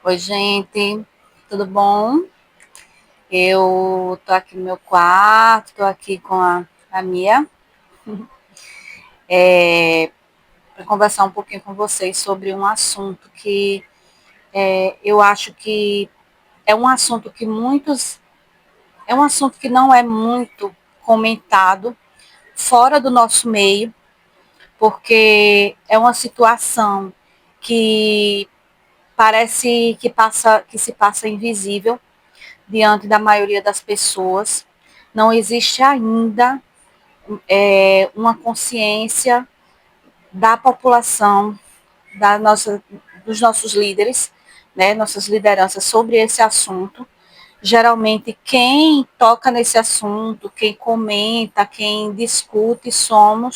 Oi, gente, tudo bom? Eu tô aqui no meu quarto, tô aqui com a Mia, para conversar um pouquinho com vocês sobre um assunto que eu acho que é um assunto que é um assunto que não é muito comentado fora do nosso meio, porque é uma situação que parece que se passa invisível diante da maioria das pessoas. Não existe ainda uma consciência da população, dos nossos líderes, né, nossas lideranças sobre esse assunto. Geralmente, quem toca nesse assunto, quem comenta, quem discute, são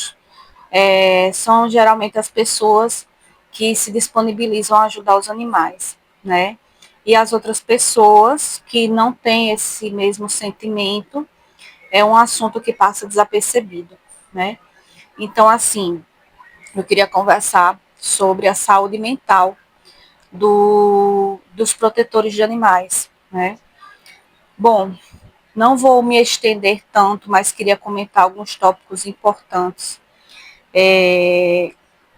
geralmente as pessoas que se disponibilizam a ajudar os animais, né? E as outras pessoas que não têm esse mesmo sentimento, é um assunto que passa desapercebido, né? Então, assim, eu queria conversar sobre a saúde mental dos protetores de animais, né? Bom, não vou me estender tanto, mas queria comentar alguns tópicos importantes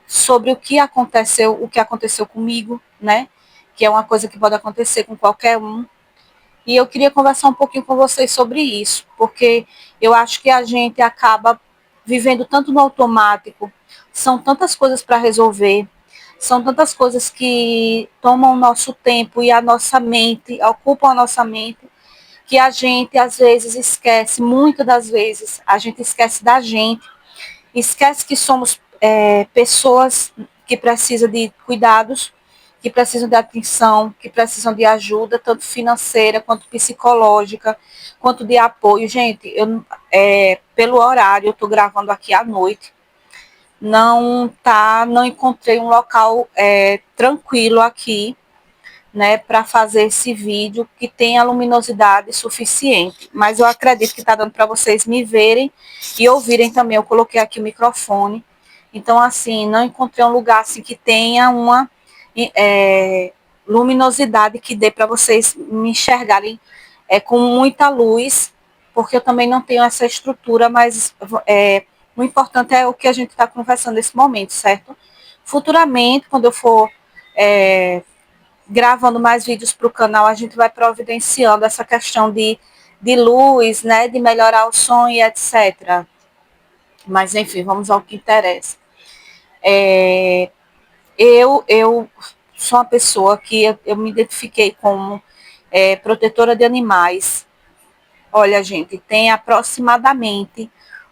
sobre o que aconteceu comigo, né? Que é uma coisa que pode acontecer com qualquer um. E eu queria conversar um pouquinho com vocês sobre isso, porque eu acho que a gente acaba vivendo tanto no automático, são tantas coisas para resolver, são tantas coisas que tomam o nosso tempo e a nossa mente, ocupam a nossa mente, que a gente às vezes esquece, muitas das vezes, a gente esquece da gente, esquece que somos pessoas que precisam de cuidados, que precisam de atenção, que precisam de ajuda, tanto financeira quanto psicológica, quanto de apoio. Gente, pelo horário, eu estou gravando aqui à noite, não encontrei um local tranquilo aqui, né, para fazer esse vídeo que tenha luminosidade suficiente. Mas eu acredito que está dando para vocês me verem e ouvirem também. Eu coloquei aqui o microfone. Então, assim, não encontrei um lugar assim que tenha uma luminosidade que dê para vocês me enxergarem com muita luz, porque eu também não tenho essa estrutura, mas o importante é o que a gente está conversando nesse momento, certo? Futuramente, quando eu for gravando mais vídeos para o canal, a gente vai providenciando essa questão de luz, né, de melhorar o som e etc. Mas, enfim, vamos ao que interessa. Eu sou uma pessoa que eu me identifiquei como protetora de animais. Olha, gente, tem aproximadamente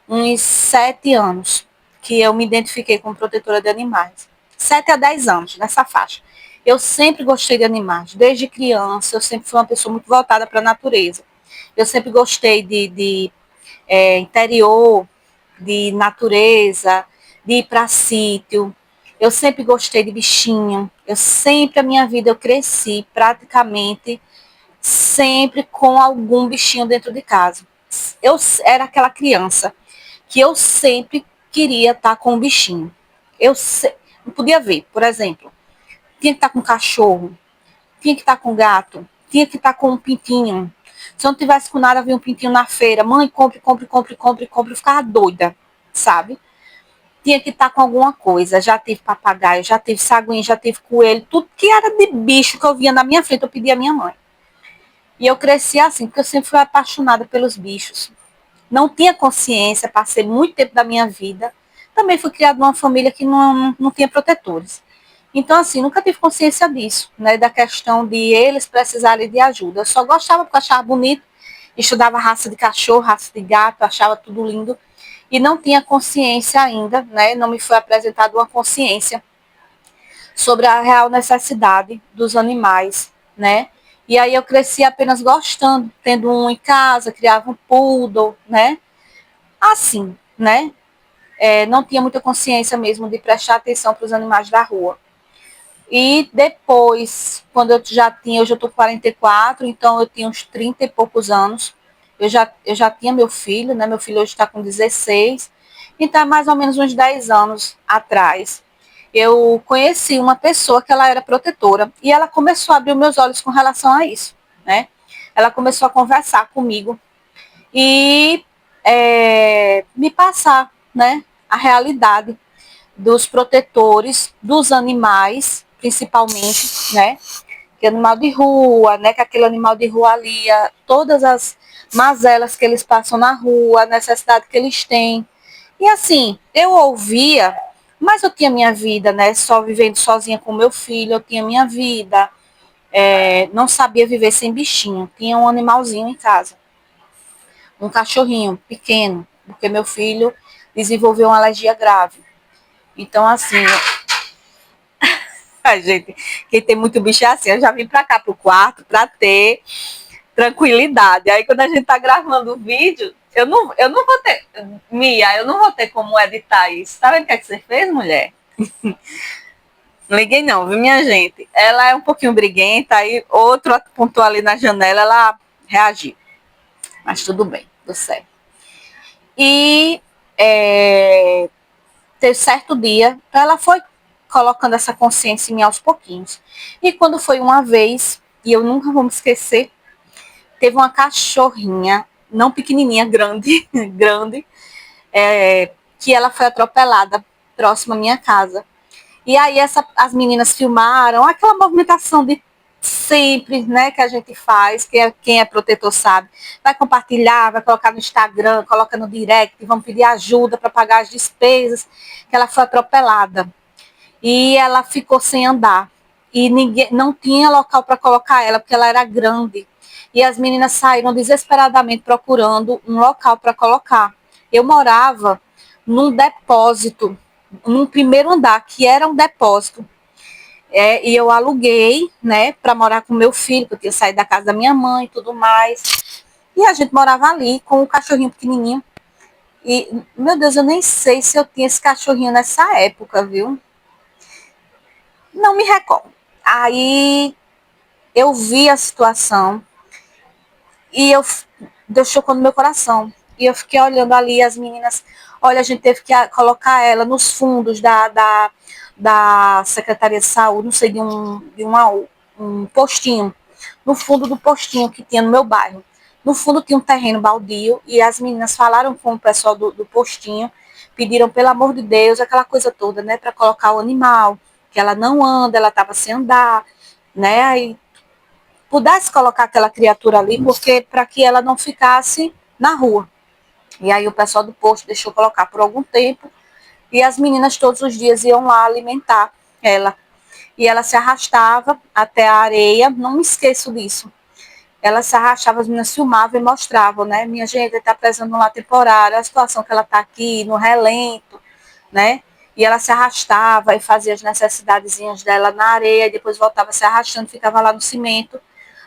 uns 7 anos que eu me identifiquei como protetora de animais. 7 a 10 anos, nessa faixa. Eu sempre gostei de animais. Desde criança, eu sempre fui uma pessoa muito voltada para a natureza. Eu sempre gostei de interior, de natureza, de ir para sítio. Eu sempre gostei de bichinho. A minha vida, eu cresci praticamente sempre com algum bichinho dentro de casa. Eu era aquela criança que eu sempre queria estar com um bichinho. Não podia ver, por exemplo, tinha que estar com um cachorro, tinha que estar com um gato, tinha que estar com um pintinho. Se eu não tivesse com nada, havia um pintinho na feira. Mãe, compre, compre, compre, compre, compre. Eu ficava doida, sabe? Tinha que estar com alguma coisa. Já tive papagaio, já tive saguinho, já tive coelho. Tudo que era de bicho que eu via na minha frente, eu pedia à minha mãe. E eu cresci assim, porque eu sempre fui apaixonada pelos bichos. Não tinha consciência, passei muito tempo da minha vida. Também fui criada numa família que não tinha protetores. Então, assim, nunca tive consciência disso, né? Da questão de eles precisarem de ajuda. Eu só gostava porque eu achava bonito, estudava raça de cachorro, raça de gato, achava tudo lindo. E não tinha consciência ainda, né? Não me foi apresentada uma consciência sobre a real necessidade dos animais, né? E aí eu cresci apenas gostando, tendo um em casa, criava um poodle, né? Assim, né? Não tinha muita consciência mesmo de prestar atenção para os animais da rua. E depois, quando eu já tinha, hoje eu tô com 44, então eu tinha uns 30 e poucos anos, eu já tinha meu filho, né? Meu filho hoje está com 16, então é mais ou menos uns 10 anos atrás. eu conheci uma pessoa que ela era protetora e ela começou a abrir meus olhos com relação a isso, né? Ela começou a conversar comigo e me passar, né, a realidade dos protetores, dos animais, principalmente, né? Que animal de rua, né? Que aquele animal de rua ali, todas as mazelas que eles passam na rua, a necessidade que eles têm. E assim, eu ouvia, mas eu tinha minha vida, né? Só vivendo sozinha com meu filho, eu tinha minha vida. Não sabia viver sem bichinho. Tinha um animalzinho em casa, um cachorrinho pequeno, porque meu filho desenvolveu uma alergia grave. Então, assim, a gente, quem tem muito bicho é assim, eu já vim pra cá pro quarto pra ter tranquilidade. Aí quando a gente tá gravando o vídeo, eu não vou ter, Mia, eu não vou ter como editar isso. Tá vendo o que, é que você fez, mulher? Não liguei não, viu, minha gente? Ela é um pouquinho briguenta, aí outro apontou ali na janela, ela reagiu. Mas tudo bem, tudo certo. E ter certo dia, ela foi colocando essa consciência em mim aos pouquinhos. E quando foi uma vez, e eu nunca vou me esquecer, teve uma cachorrinha, não pequenininha, grande, grande, que ela foi atropelada próximo à minha casa. E aí as meninas filmaram aquela movimentação de sempre, né, que a gente faz, quem é protetor sabe. Vai compartilhar, vai colocar no Instagram, coloca no direct, vão pedir ajuda para pagar as despesas, que ela foi atropelada. E ela ficou sem andar. E ninguém não tinha local para colocar ela, porque ela era grande. E as meninas saíram desesperadamente procurando um local para colocar. Eu morava num depósito, num primeiro andar, que era um depósito. E eu aluguei, né, para morar com meu filho, que eu tinha saído da casa da minha mãe e tudo mais. E a gente morava ali com o cachorrinho pequenininho. E, meu Deus, eu nem sei se eu tinha esse cachorrinho nessa época, viu? Não me recordo. Aí eu vi a situação e Deus chocou no meu coração. E eu fiquei olhando ali as meninas. Olha, a gente teve que colocar ela nos fundos da Secretaria de Saúde, não sei, um postinho. No fundo do postinho que tinha no meu bairro. No fundo tinha um terreno baldio e as meninas falaram com o pessoal do postinho, pediram, pelo amor de Deus, aquela coisa toda, né, para colocar o animal, que ela não anda, ela estava sem andar, né, aí pudesse colocar aquela criatura ali, porque para que ela não ficasse na rua. E aí o pessoal do posto deixou colocar por algum tempo e as meninas todos os dias iam lá alimentar ela. E ela se arrastava até a areia, não me esqueço disso. Ela se arrastava, as meninas filmavam e mostravam, né? Minha gente está precisando de uma temporária, a situação que ela está aqui, no relento, né? E ela se arrastava e fazia as necessidadezinhas dela na areia, e depois voltava se arrastando, ficava lá no cimento,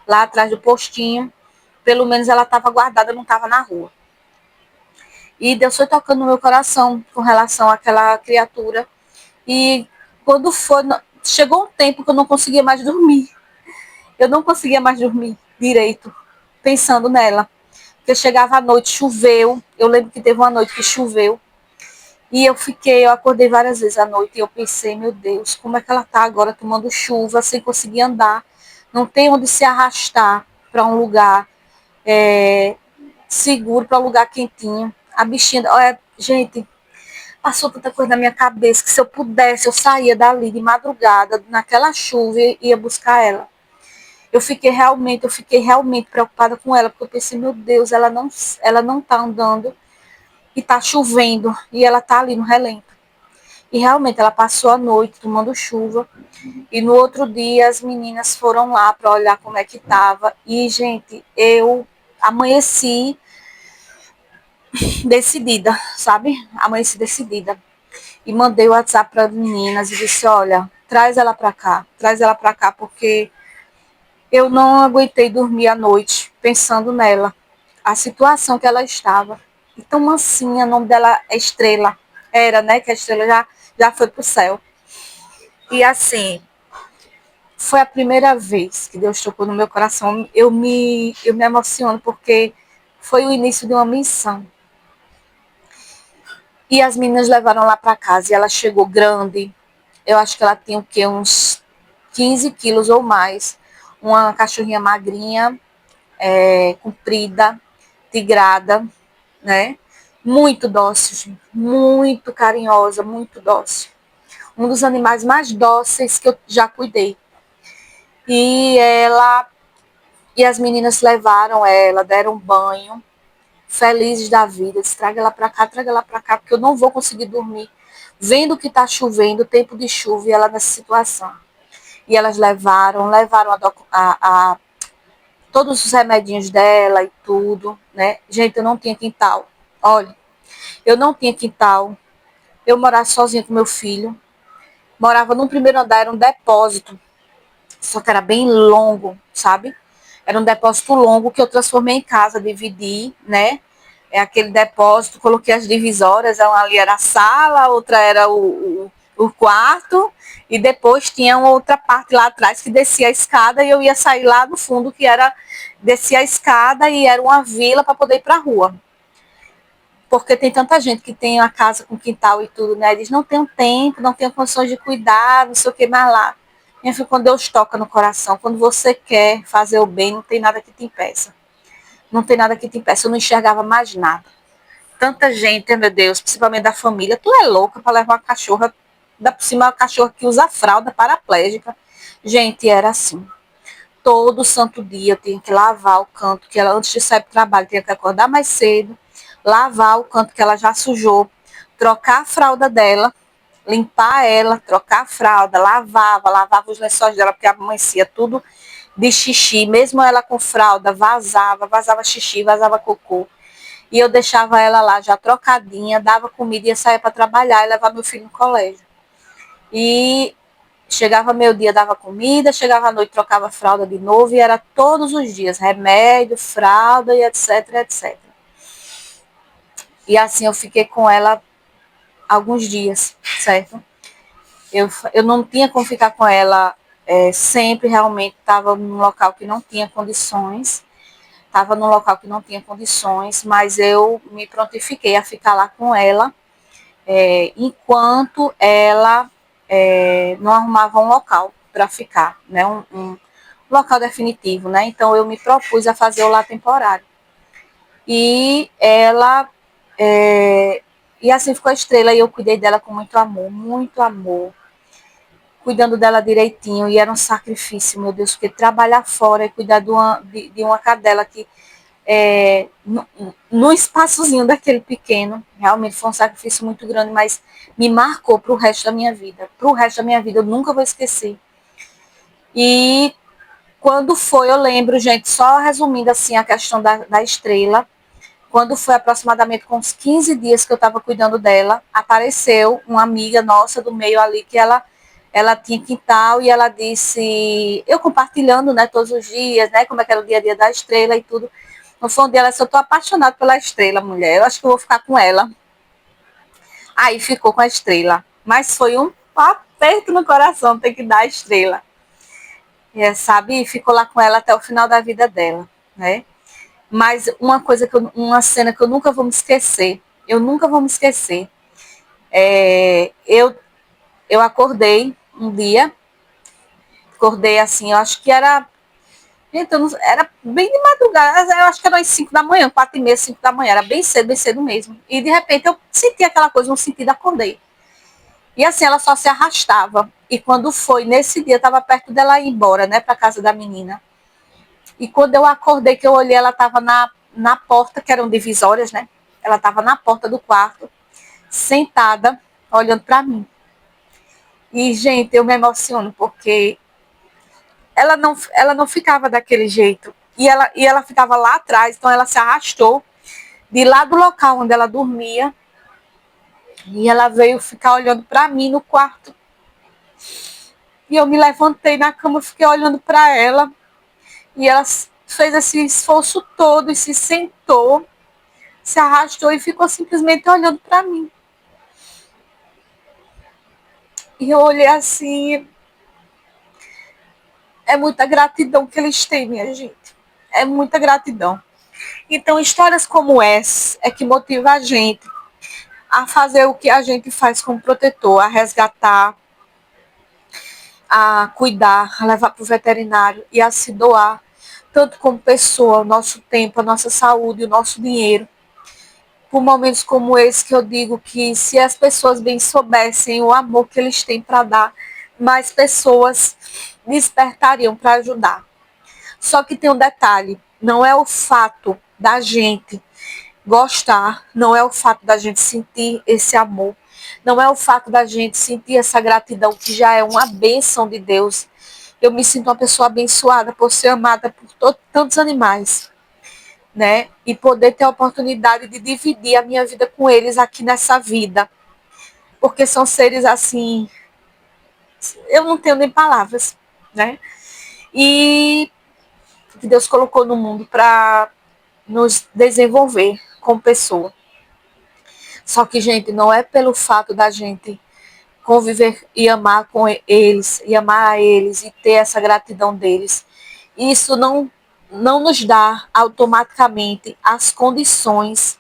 lá atrás do postinho. Pelo menos ela estava guardada, não estava na rua. E Deus foi tocando no meu coração com relação àquela criatura. E quando foi, chegou um tempo que eu não conseguia mais dormir. Eu não conseguia mais dormir direito, pensando nela. Porque chegava à noite, choveu. Eu lembro que teve uma noite que choveu. E eu acordei várias vezes à noite e eu pensei, meu Deus, como é que ela está agora tomando chuva, sem conseguir andar, não tem onde se arrastar para um lugar seguro, para um lugar quentinho. A bichinha, olha, gente, passou tanta coisa na minha cabeça que se eu pudesse, eu saía dali de madrugada, naquela chuva e ia buscar ela. Eu fiquei realmente preocupada com ela, porque eu pensei, meu Deus, ela não tá andando e tá chovendo e ela tá ali no relento. E realmente ela passou a noite tomando chuva. E no outro dia as meninas foram lá para olhar como é que estava. E, gente, eu amanheci decidida, sabe? Amanheci decidida. E mandei o WhatsApp para as meninas e disse: olha, traz ela para cá, porque eu não aguentei dormir à noite pensando nela, a situação que ela estava. E tão mansinha, o nome dela é Estrela. Era, né? Que a Estrela já foi pro céu. E assim, foi a primeira vez que Deus tocou no meu coração. Eu me emociono porque foi o início de uma missão. E as meninas levaram lá para casa e ela chegou grande. Eu acho que ela tinha o quê? Uns 15 quilos ou mais. Uma cachorrinha magrinha, comprida, tigrada, né? Muito dócil, gente. Muito carinhosa, muito dócil. Um dos animais mais dóceis que eu já cuidei. E ela e as meninas levaram ela, deram banho, felizes da vida. Disse, traga ela pra cá, porque eu não vou conseguir dormir. Vendo que tá chovendo, tempo de chuva, e ela nessa situação. E elas levaram todos os remedinhos dela e tudo, né? Gente, eu não tinha quintal. Olha, eu não tinha quintal. Eu morava sozinha com meu filho. Morava no primeiro andar, era um depósito. Só que era bem longo, sabe? Era um depósito longo que eu transformei em casa, dividi, né? É aquele depósito, coloquei as divisórias, ali era a sala, outra era o quarto, e depois tinha uma outra parte lá atrás que descia a escada e eu ia sair lá no fundo, que era descia a escada e era uma vila para poder ir para a rua. Porque tem tanta gente que tem a casa com quintal e tudo, né? Eles não têm tempo, não têm condições de cuidar, não sei o que mais lá. Minha filha, quando Deus toca no coração, quando você quer fazer o bem, não tem nada que te impeça. Não tem nada que te impeça. Eu não enxergava mais nada. Tanta gente, meu Deus, principalmente da família. Tu é louca para levar uma cachorra, da por cima uma cachorra que usa fralda paraplégica. Gente, era assim. Todo santo dia eu tinha que lavar o canto, que ela, antes de sair para o trabalho, tinha que acordar mais cedo, lavar o canto que ela já sujou, trocar a fralda dela, limpar ela, trocar a fralda, lavava os lençóis dela, porque amanhecia tudo de xixi, mesmo ela com fralda, vazava xixi, vazava cocô. E eu deixava ela lá já trocadinha, dava comida e ia sair para trabalhar e levar meu filho no colégio. E chegava meio-dia, dava comida, chegava à noite, trocava fralda de novo, e era todos os dias, remédio, fralda e etc, etc. E assim eu fiquei com ela alguns dias, certo? Eu não tinha como ficar com ela sempre, realmente estava num local que não tinha condições, mas eu me prontifiquei a ficar lá com ela, enquanto ela não arrumava um local para ficar, né? Um local definitivo, né? Então eu me propus a fazer o lar temporário. E ela e assim ficou a Estrela, e eu cuidei dela com muito amor, cuidando dela direitinho, e era um sacrifício, meu Deus, porque trabalhar fora e cuidar de uma cadela que no espaçozinho daquele pequeno, realmente foi um sacrifício muito grande, mas me marcou para o resto da minha vida. Para o resto da minha vida, eu nunca vou esquecer. E quando foi, eu lembro, gente, só resumindo assim a questão da Estrela, quando foi aproximadamente com uns 15 dias que eu estava cuidando dela, apareceu uma amiga nossa do meio ali, que ela tinha quintal, e ela disse, eu compartilhando, né, todos os dias, né, como é que era o dia a dia da Estrela e tudo. No fundo dela, eu tô apaixonada pela Estrela, mulher. Eu acho que eu vou ficar com ela. Aí ficou com a Estrela. Mas foi um aperto no coração ter que dar a Estrela. Sabe? E ficou lá com ela até o final da vida dela, né? Mas uma cena que eu nunca vou me esquecer. Eu nunca vou me esquecer. Eu acordei um dia, acordei assim, eu acho que era. Gente, era bem de madrugada, eu acho que era às 5 da manhã, 4h30, 5 da manhã, era bem cedo mesmo. E de repente eu senti aquela coisa no sentido, acordei. E assim, ela só se arrastava. E quando foi, nesse dia, eu estava perto dela ir embora, né, para casa da menina. E quando eu acordei, que eu olhei, ela estava na porta, que eram divisórias, né? Ela estava na porta do quarto, sentada, olhando para mim. E, gente, eu me emociono, porque ela não ficava daquele jeito. E ela ficava lá atrás, então ela se arrastou de lá do local onde ela dormia, e ela veio ficar olhando para mim no quarto. E eu me levantei na cama, fiquei olhando para ela, e ela fez esse esforço todo e se sentou, se arrastou e ficou simplesmente olhando para mim. E eu olhei assim, é muita gratidão que eles têm, minha gente. É muita gratidão. Então, histórias como essa é que motiva a gente a fazer o que a gente faz como protetor, a resgatar, a cuidar, a levar para o veterinário e a se doar, tanto como pessoa, o nosso tempo, a nossa saúde, o nosso dinheiro. Por momentos como esse que eu digo que se as pessoas bem soubessem o amor que eles têm para dar, mais pessoas despertariam para ajudar. Só que tem um detalhe, não é o fato da gente gostar, não é o fato da gente sentir esse amor, não é o fato da gente sentir essa gratidão, que já é uma bênção de Deus. Eu me sinto uma pessoa abençoada por ser amada por tantos animais, né? E poder ter a oportunidade de dividir a minha vida com eles aqui nessa vida. Porque são seres assim, eu não tenho nem palavras, né? E que Deus colocou no mundo para nos desenvolver como pessoa. Só que, gente, não é pelo fato da gente conviver e amar com eles, e amar a eles, e ter essa gratidão deles. Isso não nos dá automaticamente as condições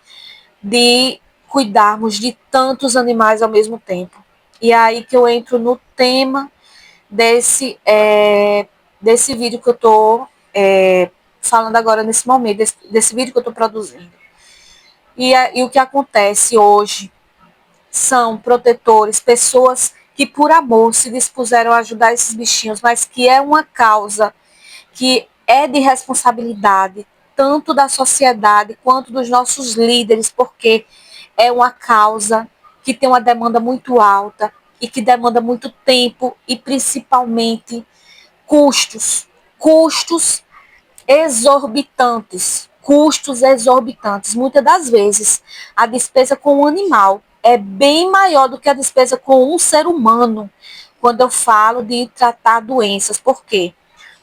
de cuidarmos de tantos animais ao mesmo tempo. E é aí que eu entro no tema desse vídeo que eu estou falando agora nesse momento, desse vídeo que eu estou produzindo. E o que acontece hoje são protetores, pessoas que por amor se dispuseram a ajudar esses bichinhos, mas que é uma causa que é de responsabilidade tanto da sociedade quanto dos nossos líderes, porque é uma causa que tem uma demanda muito alta e que demanda muito tempo e principalmente custos. Custos exorbitantes. Custos exorbitantes. Muitas das vezes, a despesa com o animal é bem maior do que a despesa com um ser humano, quando eu falo de tratar doenças. Por quê?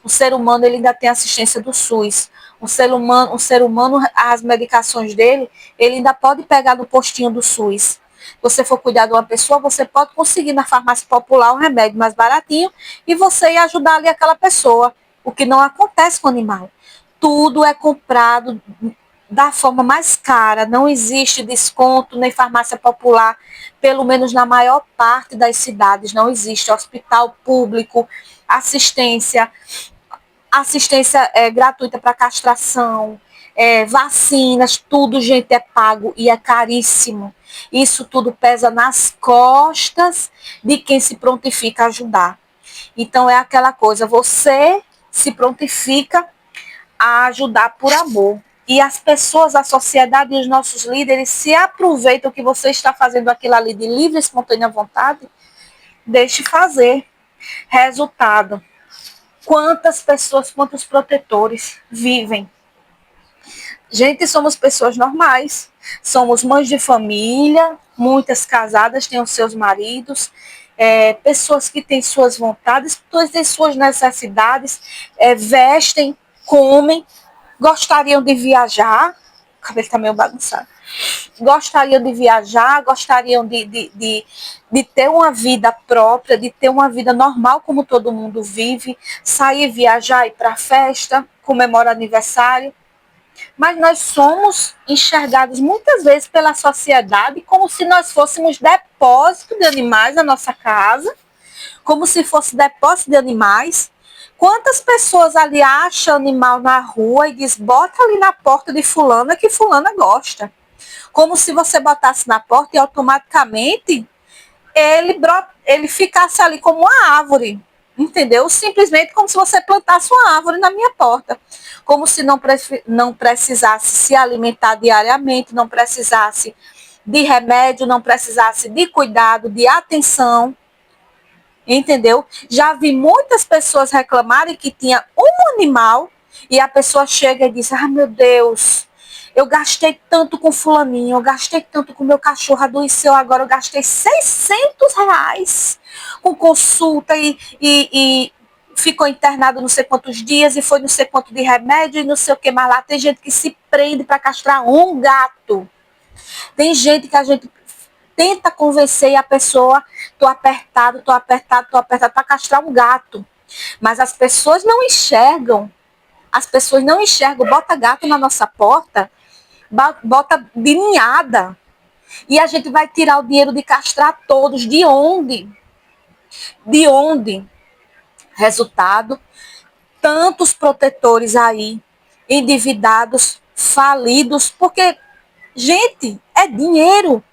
O ser humano ele ainda tem assistência do SUS. Um ser humano, as medicações dele, ele ainda pode pegar no postinho do SUS. Se você for cuidar de uma pessoa, você pode conseguir na farmácia popular um remédio mais baratinho e você ir ajudar ali aquela pessoa. O que não acontece com o animal. Tudo é comprado da forma mais cara, não existe desconto nem farmácia popular, pelo menos na maior parte das cidades não existe hospital público, assistência gratuita para castração, vacinas, tudo, gente, é pago e é caríssimo. Isso tudo pesa nas costas de quem se prontifica a ajudar. Então é aquela coisa, você se prontifica a ajudar por amor. E as pessoas, a sociedade e os nossos líderes se aproveitam que você está fazendo aquilo ali de livre e espontânea vontade, deixe fazer. Resultado, quantas pessoas, quantos protetores vivem. Gente, somos pessoas normais, somos mães de família, muitas casadas têm os seus maridos, pessoas que têm suas vontades, têm suas necessidades, vestem, comem, gostariam de viajar, o cabelo está meio bagunçado, gostariam de viajar, gostariam de ter uma vida própria, de ter uma vida normal como todo mundo vive, sair, viajar, ir para festa, comemorar aniversário. Mas nós somos enxergados muitas vezes pela sociedade como se nós fôssemos depósito de animais na nossa casa, como se fosse depósito de animais. Quantas pessoas ali acham animal na rua e diz, bota ali na porta de fulana que fulana gosta. Como se você botasse na porta e automaticamente ele ficasse ali como uma árvore, entendeu? Simplesmente como se você plantasse uma árvore na minha porta. Como se não precisasse se alimentar diariamente, não precisasse de remédio, não precisasse de cuidado, de atenção, entendeu? Já vi muitas pessoas reclamarem que tinha um animal e a pessoa chega e diz, ah, meu Deus, eu gastei tanto com fulaninho, eu gastei tanto com meu cachorro, adoeceu agora, eu gastei R$ 600 com consulta e ficou internado não sei quantos dias e foi não sei quanto de remédio e não sei o que mais lá. Tem gente que se prende para castrar um gato. Tem gente que a gente tenta convencer a pessoa, tô apertado para castrar um gato. Mas as pessoas não enxergam. As pessoas não enxergam. Bota gato na nossa porta, bota de ninhada. E a gente vai tirar o dinheiro de castrar todos. De onde? De onde? Resultado, tantos protetores aí, endividados, falidos, porque, gente, é dinheiro.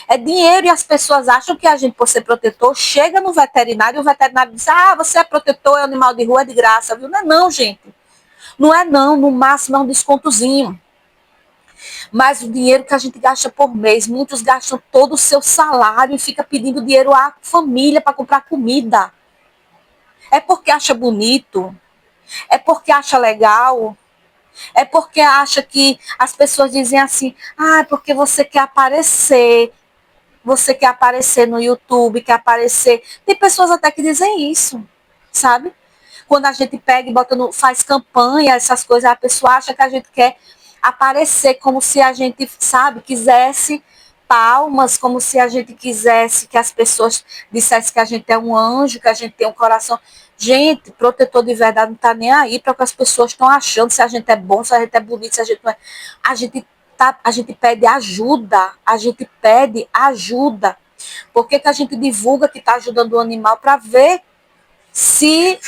É dinheiro e as pessoas acham que a gente, por ser protetor, chega no veterinário e o veterinário diz, você é protetor, é animal de rua, é de graça, viu? Não é não, gente. Não é não, no máximo é um descontozinho. Mas o dinheiro que a gente gasta por mês, muitos gastam todo o seu salário e fica pedindo dinheiro à família para comprar comida. É porque acha bonito, é porque acha legal, é porque acha que as pessoas dizem assim, é porque você quer aparecer no YouTube, quer aparecer. Tem pessoas até que dizem isso, sabe? Quando a gente pega e bota faz campanha, essas coisas, a pessoa acha que a gente quer aparecer como se a gente, sabe, quisesse palmas, como se a gente quisesse que as pessoas dissessem que a gente é um anjo, que a gente tem um coração. Gente, protetor de verdade não está nem aí para o que as pessoas estão achando, se a gente é bom, se a gente é bonito, se a gente não é. A gente pede ajuda, a gente pede ajuda. Por que a gente divulga que está ajudando o animal para ver se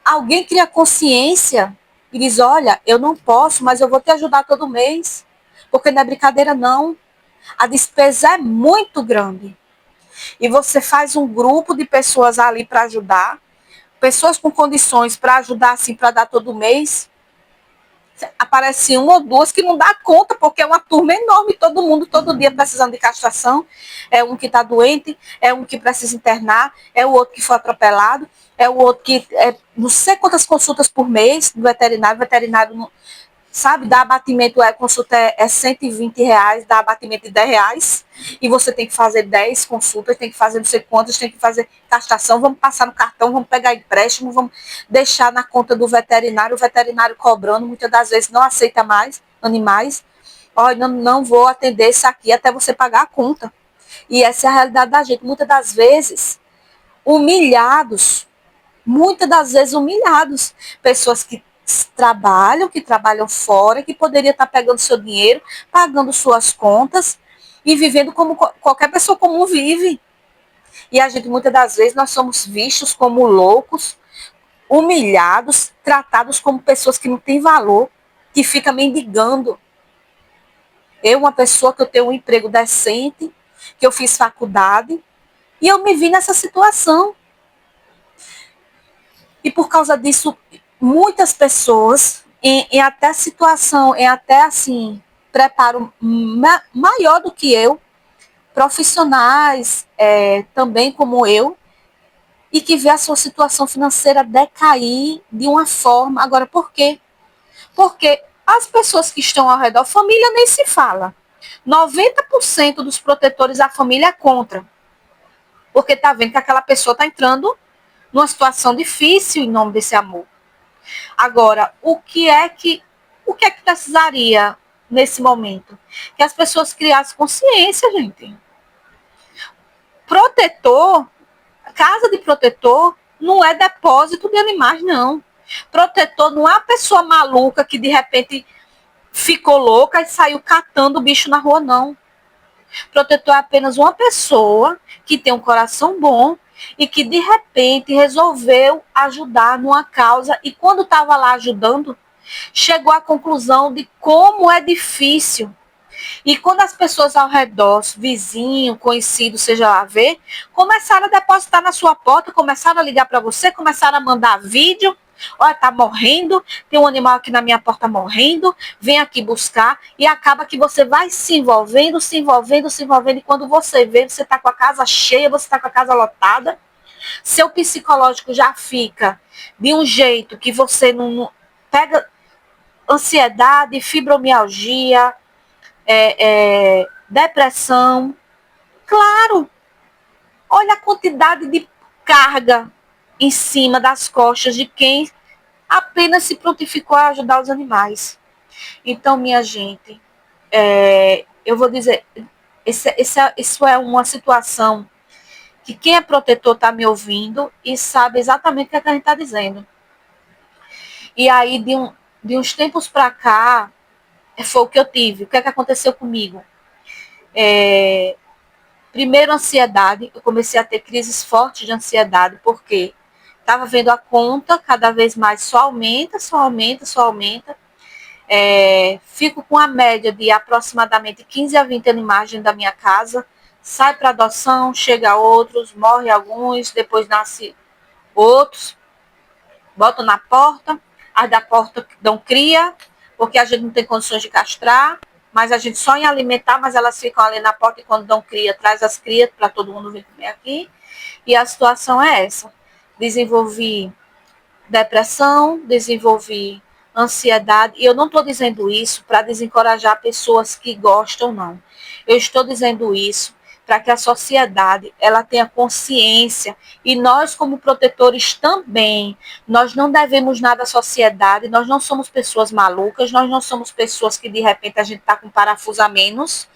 alguém cria consciência e diz, olha, eu não posso, mas eu vou te ajudar todo mês. Porque não é brincadeira, não. A despesa é muito grande. E você faz um grupo de pessoas ali para ajudar, pessoas com condições para ajudar assim, para dar todo mês. Aparece uma ou duas que não dá conta, porque é uma turma enorme, todo mundo, todo dia precisando de castração. É um que está doente, é um que precisa internar, é o outro que foi atropelado, é o outro que não sei quantas consultas por mês do veterinário, sabe, dá abatimento, consulta é R$ 120, dá abatimento de R$ 10, e você tem que fazer 10 consultas, tem que fazer não sei quantas, tem que fazer castração, vamos passar no cartão, vamos pegar empréstimo, vamos deixar na conta do veterinário, o veterinário cobrando, muitas das vezes não aceita mais animais, olha, não vou atender isso aqui até você pagar a conta. E essa é a realidade da gente, muitas das vezes humilhados, pessoas que trabalham fora, que poderia estar pegando seu dinheiro, pagando suas contas e vivendo como qualquer pessoa comum vive. E a gente, muitas das vezes, nós somos vistos como loucos, humilhados, tratados como pessoas que não têm valor, que fica mendigando. Eu, uma pessoa que eu tenho um emprego decente, que eu fiz faculdade, e eu me vi nessa situação. E por causa disso, muitas pessoas, em até situação, em até assim, preparo maior do que eu, profissionais também como eu, e que vê a sua situação financeira decair de uma forma. Agora, por quê? Porque as pessoas que estão ao redor, família nem se fala. 90% dos protetores da família é contra. Porque está vendo que aquela pessoa está entrando numa situação difícil em nome desse amor. Agora, o que é que precisaria nesse momento? Que as pessoas criassem consciência, gente. Protetor, casa de protetor, não é depósito de animais, não. Protetor não é uma pessoa maluca que de repente ficou louca e saiu catando o bicho na rua, não. Protetor é apenas uma pessoa que tem um coração bom e que de repente resolveu ajudar numa causa e quando estava lá ajudando, chegou à conclusão de como é difícil. E quando as pessoas ao redor, vizinho, conhecido, seja lá ver, começaram a depositar na sua porta, começaram a ligar para você, começaram a mandar vídeo. Olha, tá morrendo, tem um animal aqui na minha porta morrendo, vem aqui buscar, e acaba que você vai se envolvendo, se envolvendo, se envolvendo, e quando você vê, você está com a casa cheia, você está com a casa lotada, seu psicológico já fica de um jeito que você não pega ansiedade, fibromialgia, depressão. Claro, olha a quantidade de carga em cima das costas de quem apenas se prontificou a ajudar os animais. Então, minha gente, eu vou dizer, isso é uma situação que quem é protetor está me ouvindo e sabe exatamente o que a gente está dizendo. E aí, de uns tempos para cá, foi o que eu tive. O que é que aconteceu comigo? Primeiro, ansiedade. Eu comecei a ter crises fortes de ansiedade. Por quê? Estava vendo a conta, cada vez mais só aumenta, só aumenta, só aumenta. Fico com a média de aproximadamente 15 a 20 animais dentro da minha casa. Sai para adoção, chega outros, morre alguns, depois nasce outros, botam na porta, as da porta dão cria, porque a gente não tem condições de castrar, mas a gente só em alimentar, mas elas ficam ali na porta e quando dão cria, traz as crias para todo mundo vir comer aqui. E a situação é essa. Desenvolvi depressão, desenvolvi ansiedade. E eu não estou dizendo isso para desencorajar pessoas que gostam, não. Eu estou dizendo isso para que a sociedade ela tenha consciência e nós como protetores também, nós não devemos nada à sociedade, nós não somos pessoas malucas, nós não somos pessoas que de repente a gente está com parafuso a menos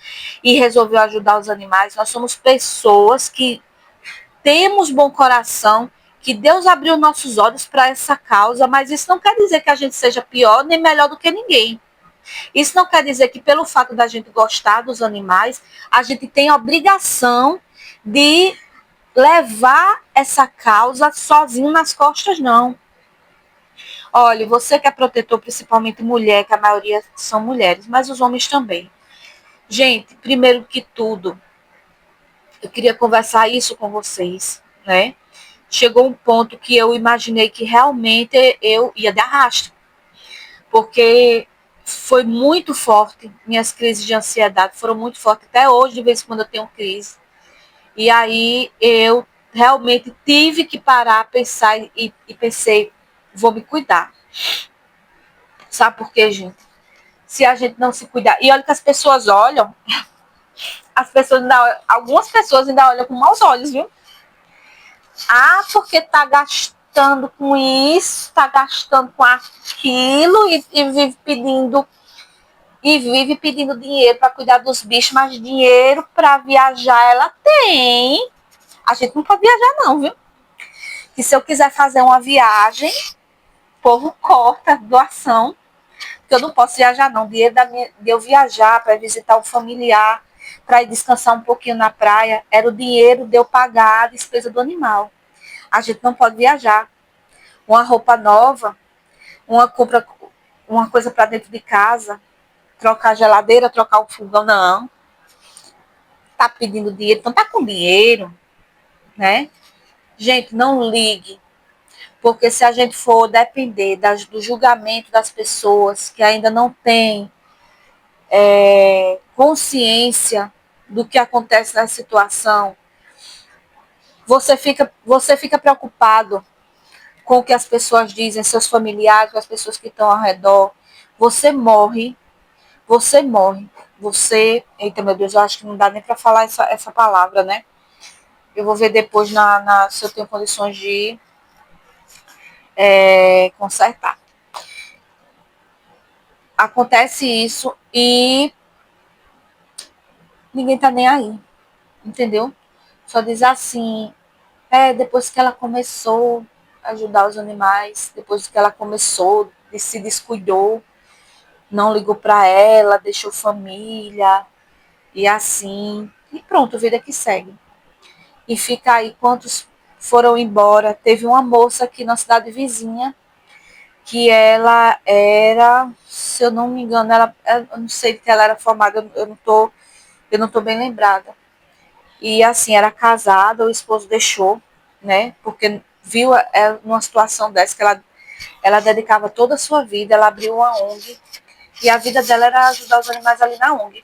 e resolveu ajudar os animais, nós somos pessoas que temos bom coração, que Deus abriu nossos olhos para essa causa, mas isso não quer dizer que a gente seja pior nem melhor do que ninguém. Isso não quer dizer que pelo fato da gente gostar dos animais, a gente tem a obrigação de levar essa causa sozinho nas costas, não. Olha, você que é protetor, principalmente mulher, que a maioria são mulheres, mas os homens também. Gente, primeiro que tudo, eu queria conversar isso com vocês, né? Chegou um ponto que eu imaginei que realmente eu ia de arrasto, porque foi muito forte, minhas crises de ansiedade foram muito fortes, até hoje de vez em quando eu tenho crise, e aí eu realmente tive que parar, pensar e pensei, vou me cuidar. Sabe por quê, gente? Se a gente não se cuidar, e olha que as pessoas olham, algumas pessoas ainda olham com maus olhos, viu? Ah, porque tá gastando com isso, tá gastando com aquilo e vive pedindo dinheiro para cuidar dos bichos, mas dinheiro para viajar ela tem. A gente não pode viajar não, viu? Que se eu quiser fazer uma viagem, o povo corta doação, porque eu não posso viajar não. Dinheiro de eu viajar para visitar um familiar, para ir descansar um pouquinho na praia, era o dinheiro de eu pagar a despesa do animal. A gente não pode viajar. Uma roupa nova, compra uma coisa para dentro de casa, trocar a geladeira, trocar o fogão, não. Tá pedindo dinheiro, então tá com dinheiro, né? Gente, não ligue, porque se a gente for depender do julgamento das pessoas que ainda não têm consciência do que acontece na situação, você fica preocupado com o que as pessoas dizem, seus familiares, com as pessoas que estão ao redor. Você morre. Você morre. Eita, meu Deus, eu acho que não dá nem para falar essa palavra, né? Eu vou ver depois se eu tenho condições de consertar. Acontece isso e ninguém tá nem aí, entendeu? Só diz assim, depois que ela começou a ajudar os animais, depois que ela começou, se descuidou, não ligou para ela, deixou família, e assim, e pronto, vida que segue. E fica aí, quantos foram embora. Teve uma moça aqui na cidade vizinha, que ela era, se eu não me engano, eu não sei que ela era formada, eu não tô bem lembrada. E assim, era casada, o esposo deixou, né? Porque viu numa situação dessa que ela dedicava toda a sua vida, ela abriu uma ONG, e a vida dela era ajudar os animais ali na ONG.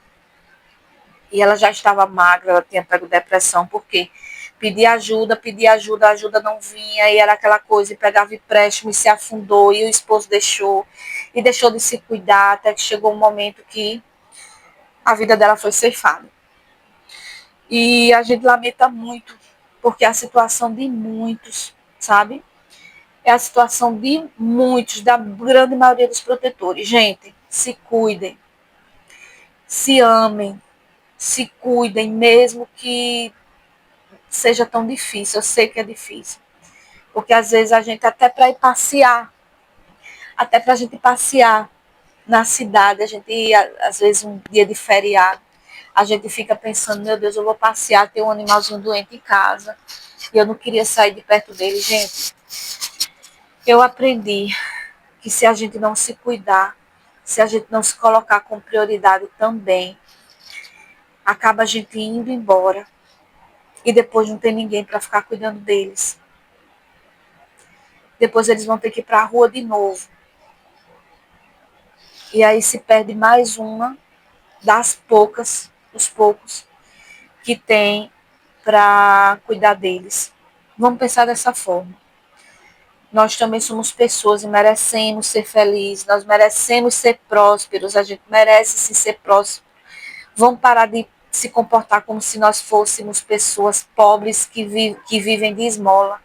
E ela já estava magra, ela tinha pego depressão, porque pedia ajuda, a ajuda não vinha, e era aquela coisa, e pegava empréstimo e se afundou, e o esposo deixou, e deixou de se cuidar, até que chegou um momento que a vida dela foi ceifada. E a gente lamenta muito, porque é a situação de muitos, sabe? É a situação de muitos, da grande maioria dos protetores. Gente, se cuidem, se amem, se cuidem, mesmo que seja tão difícil. Eu sei que é difícil. Porque às vezes a gente, até para ir passear, até para a gente passear na cidade, a gente ir, às vezes, um dia de feriado, a gente fica pensando, meu Deus, eu vou passear, ter um animalzinho doente em casa, e eu não queria sair de perto dele, gente. Eu aprendi que se a gente não se cuidar, se a gente não se colocar como prioridade também, acaba a gente indo embora e depois não tem ninguém para ficar cuidando deles. Depois eles vão ter que ir para a rua de novo. E aí se perde mais uma dos poucos que tem para cuidar deles. Vamos pensar dessa forma. Nós também somos pessoas e merecemos ser felizes, nós merecemos ser prósperos, a gente merece sim ser próspero. Vamos parar de se comportar como se nós fôssemos pessoas pobres que vivem de esmola.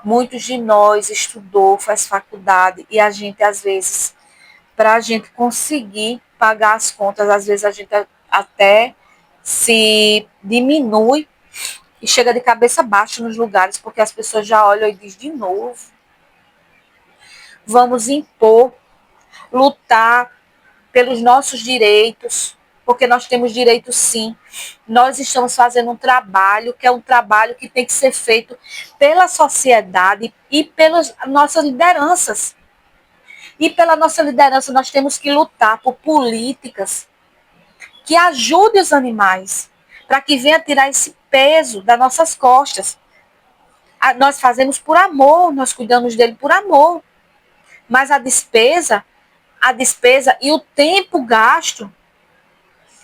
Muitos de nós estudou, faz faculdade e a gente, às vezes, para a gente conseguir pagar as contas, às vezes a gente até se diminui e chega de cabeça baixa nos lugares, porque as pessoas já olham e dizem de novo. Vamos impor, lutar pelos nossos direitos, porque nós temos direitos sim. Nós estamos fazendo um trabalho que é um trabalho que tem que ser feito pela sociedade e pelas nossas lideranças. E pela nossa liderança nós temos que lutar por políticas que ajudem os animais, para que venha tirar esse peso das nossas costas. Nós fazemos por amor, nós cuidamos dele por amor. Mas a despesa e o tempo gasto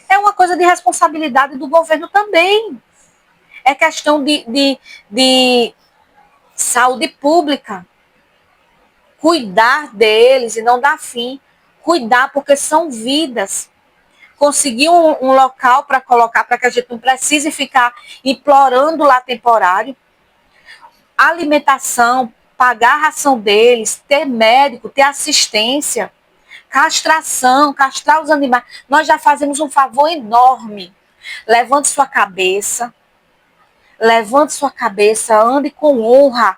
é uma coisa de responsabilidade do governo também. É questão de saúde pública. Cuidar deles e não dar fim. Cuidar porque são vidas. Conseguir um local para colocar, para que a gente não precise ficar implorando lá temporário. Alimentação, pagar a ração deles, ter médico, ter assistência. Castração, castrar os animais. Nós já fazemos um favor enorme. Levante sua cabeça, ande com honra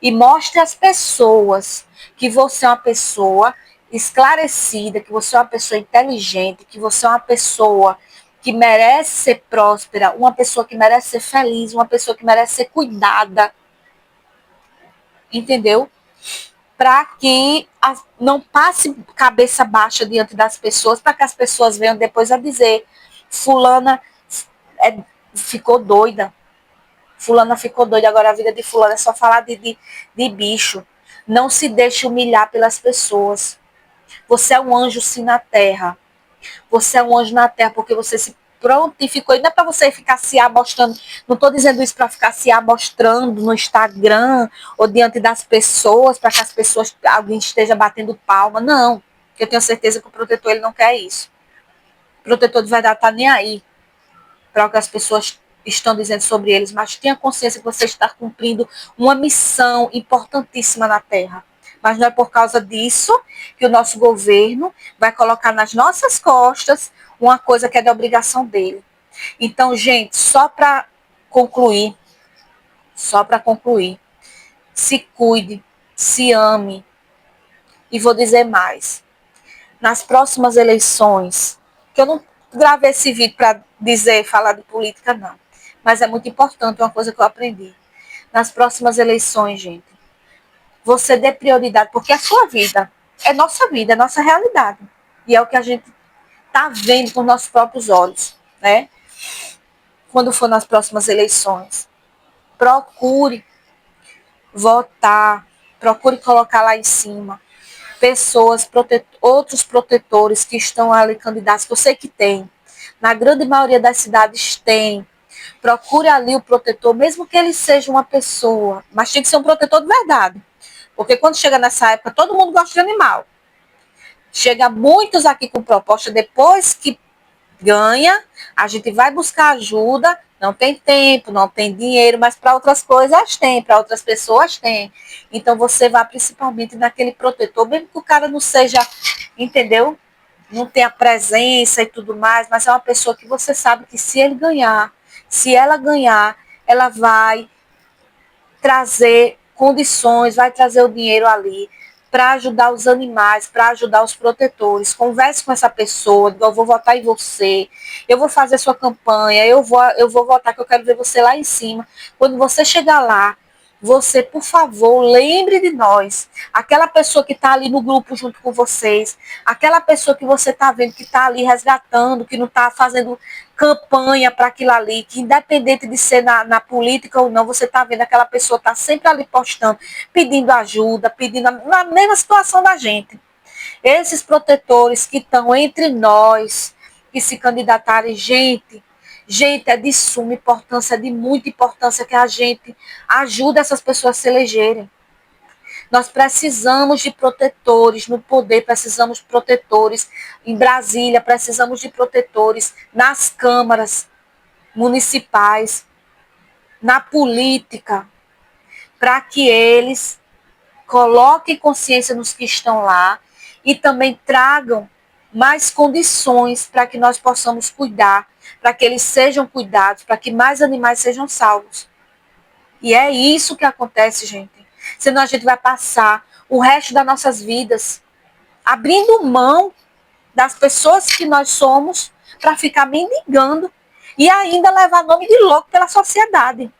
e mostre às pessoas que você é uma pessoa esclarecida, que você é uma pessoa inteligente, que você é uma pessoa que merece ser próspera, uma pessoa que merece ser feliz, uma pessoa que merece ser cuidada. Entendeu? Para que não passe cabeça baixa diante das pessoas, para que as pessoas venham depois a dizer: fulana ficou doida, fulana ficou doida, agora a vida de fulana é só falar de bicho. Não se deixe humilhar pelas pessoas. Você é um anjo sim na terra. Você é um anjo na terra porque você se prontificou. E não é para você ficar se amostrando. Não estou dizendo isso para ficar se amostrando no Instagram ou diante das pessoas, para que as pessoas, alguém esteja batendo palma. Não. Porque eu tenho certeza que o protetor ele não quer isso. O protetor de verdade está nem aí para o que as pessoas estão dizendo sobre eles, mas tenha consciência que você está cumprindo uma missão importantíssima na Terra. Mas não é por causa disso que o nosso governo vai colocar nas nossas costas uma coisa que é da obrigação dele. Então, gente, só para concluir, se cuide, se ame. E vou dizer mais. Nas próximas eleições, que eu não gravei esse vídeo para falar de política, não. Mas é muito importante, uma coisa que eu aprendi. Nas próximas eleições, gente, você dê prioridade, porque é a sua vida, é nossa realidade. E é o que a gente está vendo com nossos próprios olhos, né? Quando for nas próximas eleições, procure votar, procure colocar lá em cima pessoas, outros protetores que estão ali candidatos, que eu sei que tem. Na grande maioria das cidades tem. Procure ali o protetor, mesmo que ele seja uma pessoa, mas tem que ser um protetor de verdade. Porque quando chega nessa época, todo mundo gosta de animal. Chega muitos aqui com proposta, depois que ganha, a gente vai buscar ajuda, não tem tempo, não tem dinheiro, mas para outras coisas tem, para outras pessoas tem. Então você vai principalmente naquele protetor, mesmo que o cara não seja, entendeu? Não tenha presença e tudo mais, mas é uma pessoa que você sabe que se ele ganhar, se ela ganhar, ela vai trazer condições, vai trazer o dinheiro ali para ajudar os animais, para ajudar os protetores. Converse com essa pessoa, eu vou votar em você, eu vou fazer sua campanha, eu vou votar que eu quero ver você lá em cima. Quando você chegar lá, você, por favor, lembre de nós. Aquela pessoa que está ali no grupo junto com vocês, aquela pessoa que você está vendo que está ali resgatando, que não está fazendo campanha para aquilo ali, que independente de ser na política ou não, você está vendo aquela pessoa está sempre ali postando, pedindo ajuda, pedindo na mesma situação da gente. Esses protetores que estão entre nós, que se candidatarem, gente, é de suma importância, é de muita importância que a gente ajude essas pessoas a se elegerem. Nós precisamos de protetores no poder, precisamos de protetores em Brasília, precisamos de protetores nas câmaras municipais, na política, para que eles coloquem consciência nos que estão lá e também tragam mais condições para que nós possamos cuidar, para que eles sejam cuidados, para que mais animais sejam salvos. E é isso que acontece, gente. Senão a gente vai passar o resto das nossas vidas abrindo mão das pessoas que nós somos para ficar mendigando e ainda levar nome de louco pela sociedade.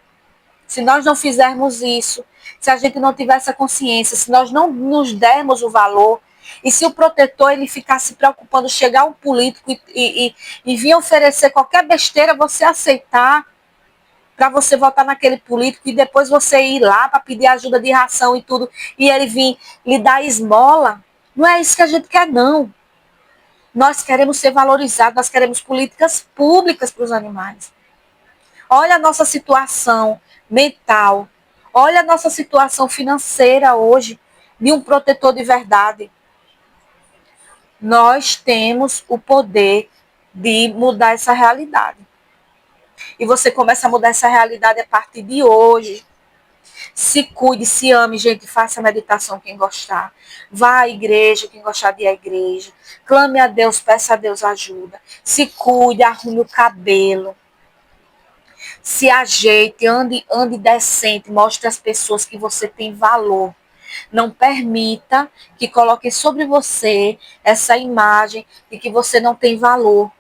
Se nós não fizermos isso, se a gente não tiver essa consciência, se nós não nos dermos o valor, e se o protetor ele ficar se preocupando, chegar um político e vir oferecer qualquer besteira, você aceitar, para você votar naquele político e depois você ir lá para pedir ajuda de ração e tudo, e ele vir lhe dar esmola, não é isso que a gente quer, não. Nós queremos ser valorizados, nós queremos políticas públicas para os animais. Olha a nossa situação mental. Olha a nossa situação financeira hoje de um protetor de verdade. Nós temos o poder de mudar essa realidade. E você começa a mudar essa realidade a partir de hoje. Se cuide, se ame, gente, faça meditação quem gostar. Vá à igreja, quem gostar de ir à igreja. Clame a Deus, peça a Deus ajuda. Se cuide, arrume o cabelo. Se ajeite, ande decente, mostre às pessoas que você tem valor. Não permita que coloquem sobre você essa imagem de que você não tem valor.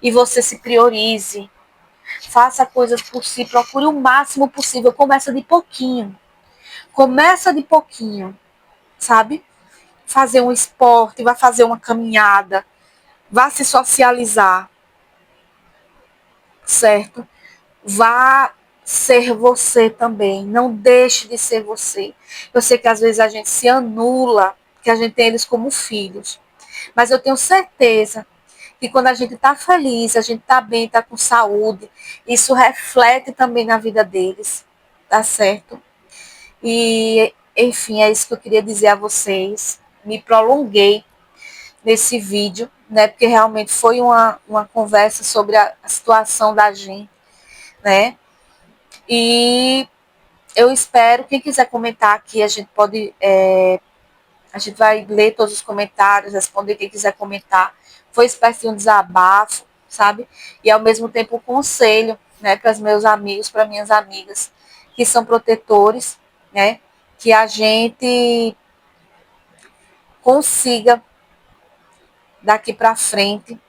E você se priorize. Faça coisas por si, procure o máximo possível. Começa de pouquinho. Começa de pouquinho, sabe? Fazer um esporte, vai fazer uma caminhada, vá se socializar, certo? Vá ser você também. Não deixe de ser você. Eu sei que às vezes a gente se anula, que a gente tem eles como filhos. Mas eu tenho certeza que quando a gente está feliz, a gente está bem, está com saúde, isso reflete também na vida deles. Tá certo? E, enfim, é isso que eu queria dizer a vocês. Me prolonguei nesse vídeo, né? Porque realmente foi uma conversa sobre a situação da gente, né? E eu espero, quem quiser comentar aqui, a gente pode, a gente vai ler todos os comentários, responder quem quiser comentar. Foi espécie de um desabafo, sabe? E ao mesmo tempo um conselho, né, para os meus amigos, para minhas amigas, que são protetores, né? Que a gente consiga, daqui para frente,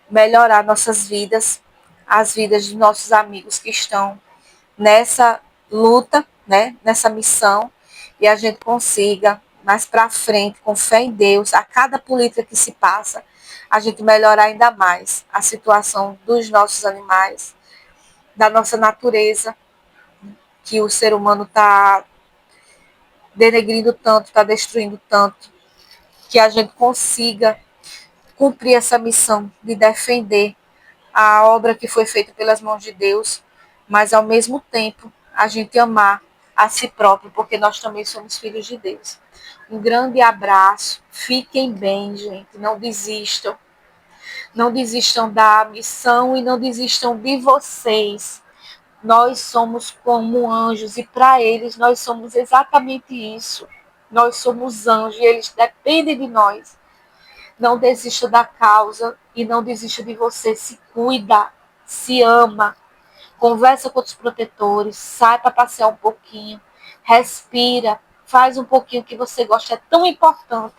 melhorar nossas vidas, as vidas de nossos amigos que estão nessa luta, né, nessa missão, e a gente consiga, mais para frente, com fé em Deus, a cada política que se passa, a gente melhorar ainda mais a situação dos nossos animais, da nossa natureza, que o ser humano está denegrindo tanto, está destruindo tanto, que a gente consiga cumprir essa missão de defender a obra que foi feita pelas mãos de Deus, mas ao mesmo tempo a gente amar a si próprio, porque nós também somos filhos de Deus. Um grande abraço, fiquem bem, gente, não desistam. Não desistam da missão e não desistam de vocês. Nós somos como anjos e para eles nós somos exatamente isso. Nós somos anjos e eles dependem de nós. Não desista da causa e não desista de você. Se cuida, se ama, conversa com os protetores, sai para passear um pouquinho, respira, faz um pouquinho que você gosta. É tão importante.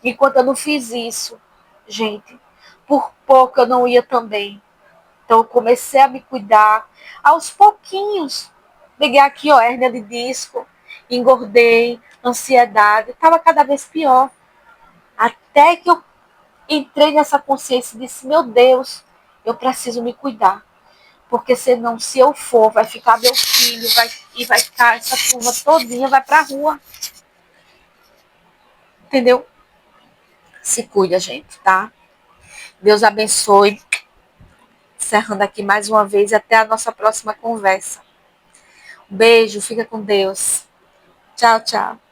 Enquanto eu não fiz isso, gente, por pouco eu não ia também. Então eu comecei a me cuidar aos pouquinhos. Peguei aqui, ó, hérnia de disco, engordei, ansiedade, estava cada vez pior. Até que eu entrei nessa consciência e disse, meu Deus, eu preciso me cuidar. Porque senão, se eu for, vai ficar meu filho, e vai ficar essa turma todinha, vai pra rua. Entendeu? Se cuida, gente, tá? Deus abençoe. Encerrando aqui mais uma vez e até a nossa próxima conversa. Um beijo, fica com Deus. Tchau, tchau.